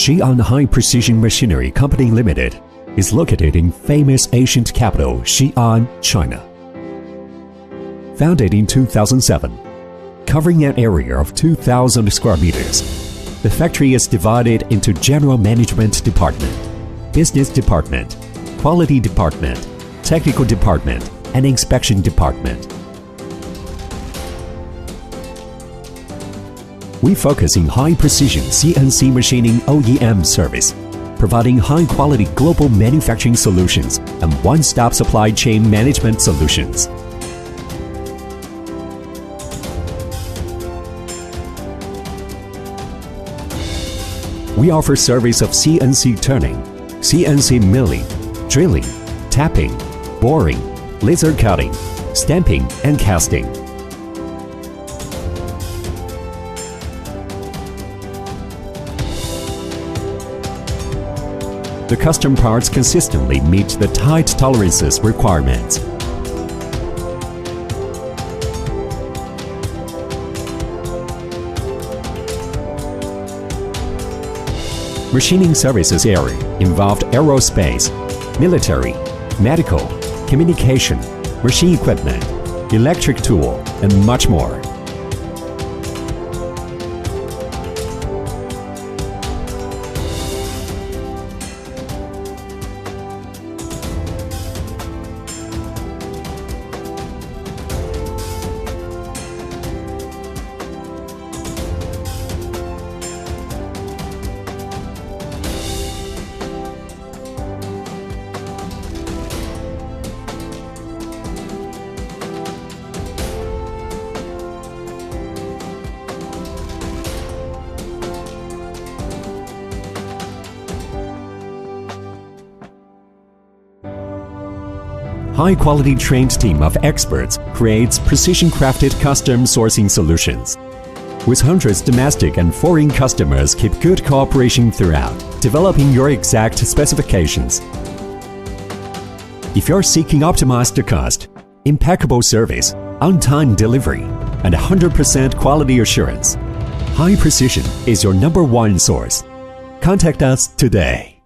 Xi'an High Precision Machinery Company Limited is located in famous ancient capital Xi'an, China. Founded in 2007, covering an area of 2,000 square meters, the factory is divided into General Management Department, Business Department, Quality Department, Technical Department, and Inspection Department. We focus in high-precision CNC machining OEM service, providing high-quality global manufacturing solutions and one-stop supply chain management solutions. We offer service of CNC turning, CNC milling, drilling, tapping, boring, laser cutting, stamping, and casting. The custom parts consistently meet the tight tolerances requirements. Machining services area involved aerospace, military, medical, communication, machine equipment, electric tool, and much more. High-quality trained team of experts creates precision-crafted custom sourcing solutions. With hundreds domestic and foreign customers keep good cooperation throughout, developing your exact specifications. If you're seeking optimized cost, impeccable service, on-time delivery, and 100% quality assurance, High Precision is your #1 source. Contact us today.